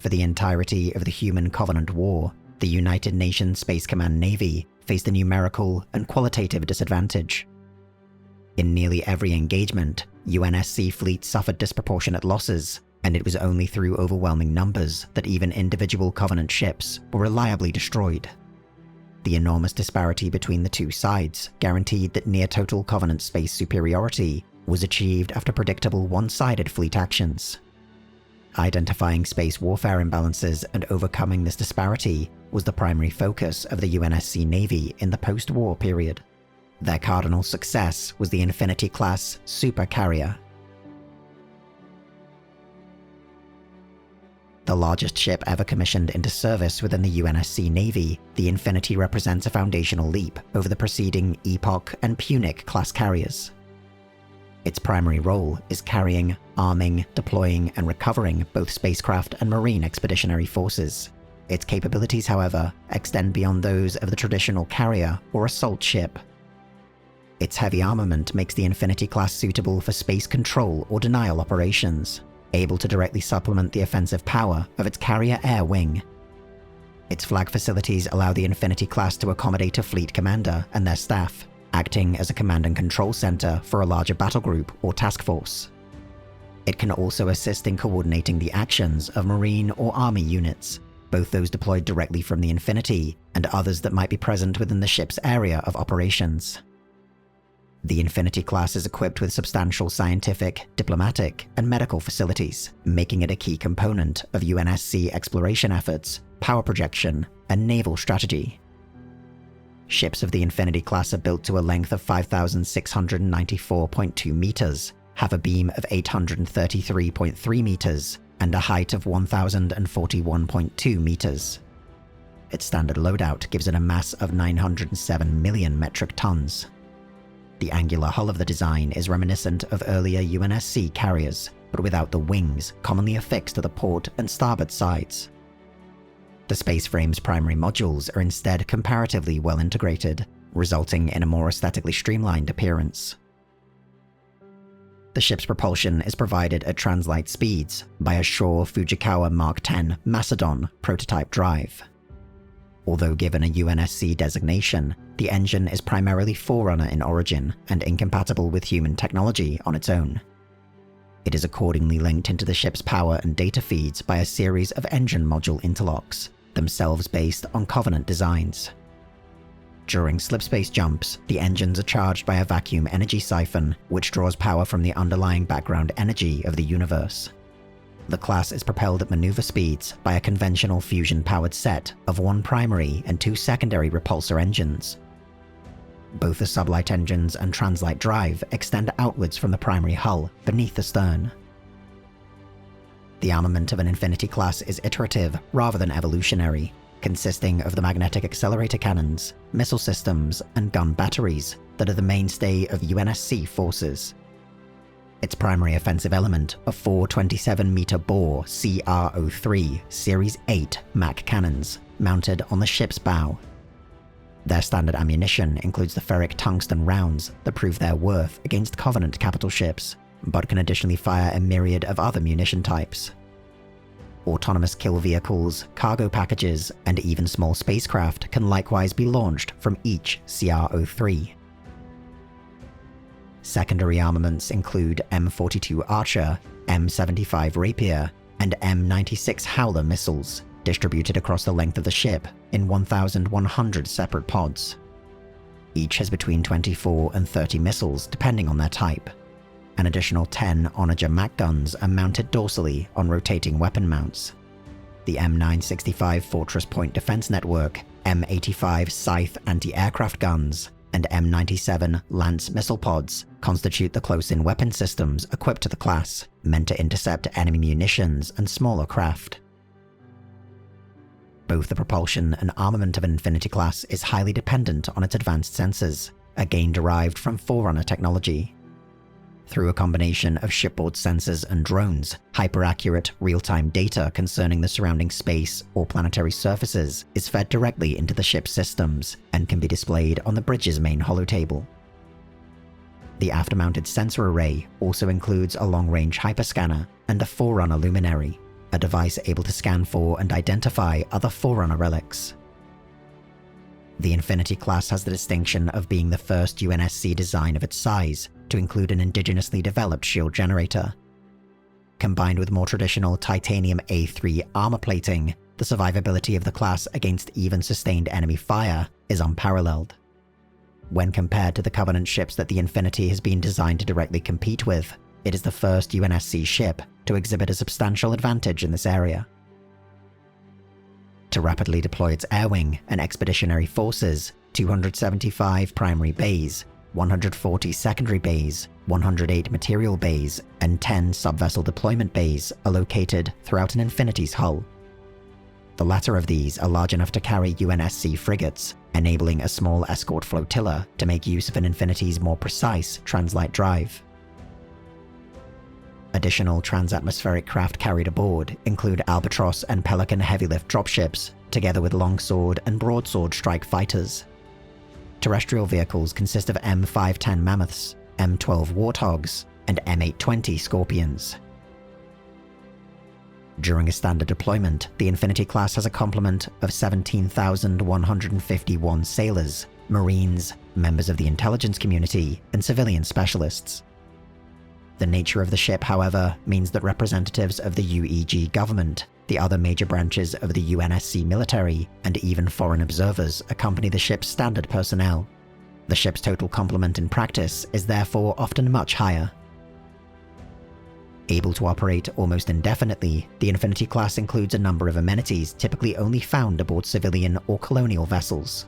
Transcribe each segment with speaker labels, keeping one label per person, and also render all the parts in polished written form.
Speaker 1: For the entirety of the Human Covenant War, the United Nations Space Command Navy faced a numerical and qualitative disadvantage. In nearly every engagement, UNSC fleets suffered disproportionate losses, and it was only through overwhelming numbers that even individual Covenant ships were reliably destroyed. The enormous disparity between the two sides guaranteed that near-total Covenant space superiority was achieved after predictable one-sided fleet actions. Identifying space warfare imbalances and overcoming this disparity was the primary focus of the UNSC Navy in the post-war period. Their cardinal success was the Infinity-class Supercarrier. The largest ship ever commissioned into service within the UNSC Navy, the Infinity represents a foundational leap over the preceding Epoch and Punic-class carriers. Its primary role is carrying, arming, deploying, and recovering both spacecraft and marine expeditionary forces. Its capabilities, however, extend beyond those of the traditional carrier or assault ship. Its heavy armament makes the Infinity-class suitable for space control or denial operations, able to directly supplement the offensive power of its carrier air wing. Its flag facilities allow the Infinity-class to accommodate a fleet commander and their staff, acting as a command and control center for a larger battle group or task force. It can also assist in coordinating the actions of Marine or Army units, both those deployed directly from the Infinity and others that might be present within the ship's area of operations. The Infinity class is equipped with substantial scientific, diplomatic, and medical facilities, making it a key component of UNSC exploration efforts, power projection, and naval strategy. Ships of the Infinity class are built to a length of 5,694.2 meters, have a beam of 833.3 meters, and a height of 1,041.2 meters. Its standard loadout gives it a mass of 907 million metric tons. The angular hull of the design is reminiscent of earlier UNSC carriers, but without the wings commonly affixed to the port and starboard sides. The space frame's primary modules are instead comparatively well integrated, resulting in a more aesthetically streamlined appearance. The ship's propulsion is provided at translight speeds by a Shaw Fujikawa Mark X Macedon prototype drive. Although given a UNSC designation, the engine is primarily Forerunner in origin and incompatible with human technology on its own. It is accordingly linked into the ship's power and data feeds by a series of engine module interlocks, themselves based on Covenant designs. During slipspace jumps, the engines are charged by a vacuum energy siphon, which draws power from the underlying background energy of the universe. The class is propelled at maneuver speeds by a conventional fusion-powered set of one primary and two secondary repulsor engines. Both the sublight engines and translight drive extend outwards from the primary hull beneath the stern. The armament of an Infinity class is iterative rather than evolutionary, consisting of the magnetic accelerator cannons, missile systems, and gun batteries that are the mainstay of UNSC forces. Its primary offensive element are four 27-meter bore CR-03 Series 8 MAC cannons mounted on the ship's bow. Their standard ammunition includes the ferric tungsten rounds that prove their worth against Covenant capital ships, but can additionally fire a myriad of other munition types. Autonomous kill vehicles, cargo packages, and even small spacecraft can likewise be launched from each CR-03. Secondary armaments include M42 Archer, M75 Rapier, and M96 Howler missiles, distributed across the length of the ship in 1,100 separate pods. Each has between 24 and 30 missiles depending on their type. An additional 10 Onager MAC guns are mounted dorsally on rotating weapon mounts. The M965 Fortress Point Defense Network, M85 Scythe anti-aircraft guns, and M97 Lance missile pods constitute the close-in weapon systems equipped to the class, meant to intercept enemy munitions and smaller craft. Both the propulsion and armament of an Infinity class is highly dependent on its advanced sensors, again derived from Forerunner technology. Through a combination of shipboard sensors and drones, hyper-accurate, real-time data concerning the surrounding space or planetary surfaces is fed directly into the ship's systems and can be displayed on the bridge's main holotable. The aft-mounted sensor array also includes a long-range hyperscanner and a Forerunner luminary, a device able to scan for and identify other Forerunner relics. The Infinity class has the distinction of being the first UNSC design of its size to include an indigenously developed shield generator. Combined with more traditional titanium A3 armor plating, the survivability of the class against even sustained enemy fire is unparalleled. When compared to the Covenant ships that the Infinity has been designed to directly compete with, it is the first UNSC ship to exhibit a substantial advantage in this area. To rapidly deploy its air wing and expeditionary forces, 275 primary bays, 140 secondary bays, 108 material bays, and 10 subvessel deployment bays are located throughout an Infinity's hull. The latter of these are large enough to carry UNSC frigates, enabling a small escort flotilla to make use of an Infinity's more precise translight drive. Additional transatmospheric craft carried aboard include Albatross and Pelican heavy-lift dropships, together with longsword and broadsword strike fighters. Terrestrial vehicles consist of M510 Mammoths, M12 Warthogs, and M820 Scorpions. During a standard deployment, the Infinity class has a complement of 17,151 sailors, marines, members of the intelligence community, and civilian specialists. The nature of the ship, however, means that representatives of the UEG government, the other major branches of the UNSC military, and even foreign observers accompany the ship's standard personnel. The ship's total complement in practice is therefore often much higher. Able to operate almost indefinitely, the Infinity class includes a number of amenities typically only found aboard civilian or colonial vessels.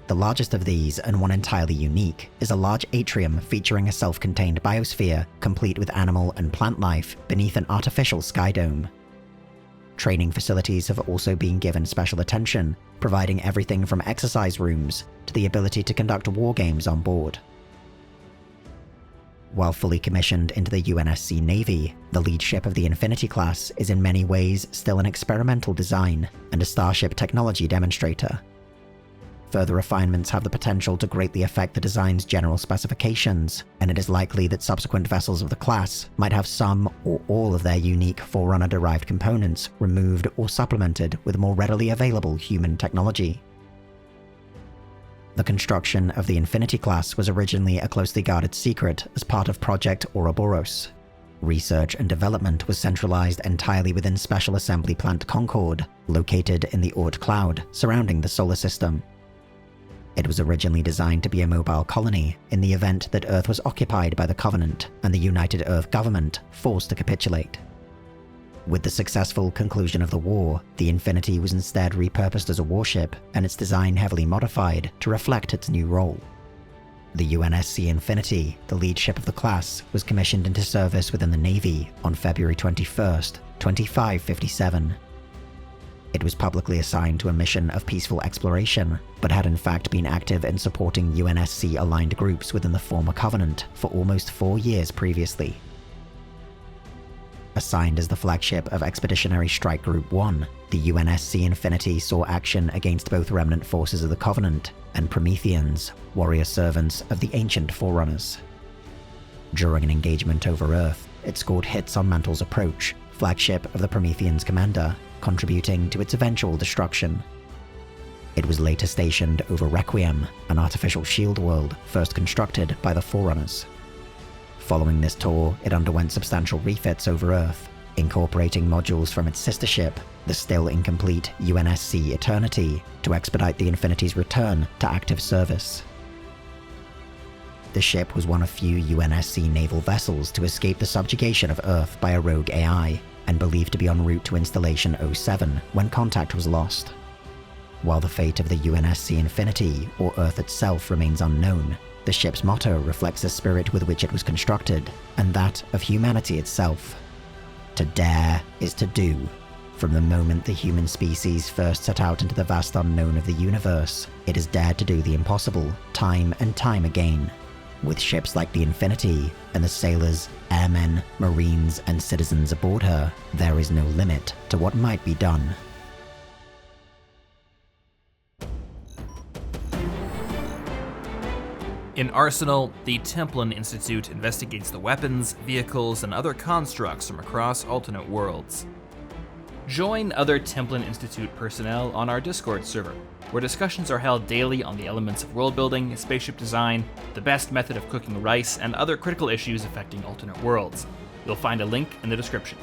Speaker 1: The largest of these, and one entirely unique, is a large atrium featuring a self-contained biosphere complete with animal and plant life beneath an artificial sky dome. Training facilities have also been given special attention, providing everything from exercise rooms to the ability to conduct war games on board. While fully commissioned into the UNSC Navy, the lead ship of the Infinity class is in many ways still an experimental design and a Starship technology demonstrator. Further refinements have the potential to greatly affect the design's general specifications, and it is likely that subsequent vessels of the class might have some or all of their unique Forerunner-derived components removed or supplemented with more readily available human technology. The construction of the Infinity class was originally a closely guarded secret as part of Project Ouroboros. Research and development was centralized entirely within Special Assembly Plant Concord, located in the Oort cloud surrounding the solar system. It was originally designed to be a mobile colony in the event that Earth was occupied by the Covenant and the United Earth government forced to capitulate. With the successful conclusion of the war, the Infinity was instead repurposed as a warship and its design heavily modified to reflect its new role. The UNSC Infinity, the lead ship of the class, was commissioned into service within the Navy on February 21st, 2557. It was publicly assigned to a mission of peaceful exploration, but had in fact been active in supporting UNSC-aligned groups within the former Covenant for almost 4 years previously. Assigned as the flagship of Expeditionary Strike Group 1, the UNSC Infinity saw action against both remnant forces of the Covenant and Prometheans, warrior servants of the ancient Forerunners. During an engagement over Earth, it scored hits on Mantle's approach, flagship of the Prometheans commander, contributing to its eventual destruction. It was later stationed over Requiem, an artificial shield world first constructed by the Forerunners. Following this tour, it underwent substantial refits over Earth, incorporating modules from its sister ship, the still incomplete UNSC Eternity, to expedite the Infinity's return to active service. The ship was one of few UNSC naval vessels to escape the subjugation of Earth by a rogue AI, and believed to be en route to Installation 07 when contact was lost. While the fate of the UNSC Infinity, or Earth itself, remains unknown, the ship's motto reflects the spirit with which it was constructed, and that of humanity itself. To dare is to do. From the moment the human species first set out into the vast unknown of the universe, it has dared to do the impossible, time and time again. With ships like the Infinity, and the sailors, airmen, marines, and citizens aboard her, there is no limit to what might be done.
Speaker 2: In Arsenal, the Templin Institute investigates the weapons, vehicles, and other constructs from across alternate worlds. Join other Templin Institute personnel on our Discord server, where discussions are held daily on the elements of world building, spaceship design, the best method of cooking rice, and other critical issues affecting alternate worlds. You'll find a link in the description.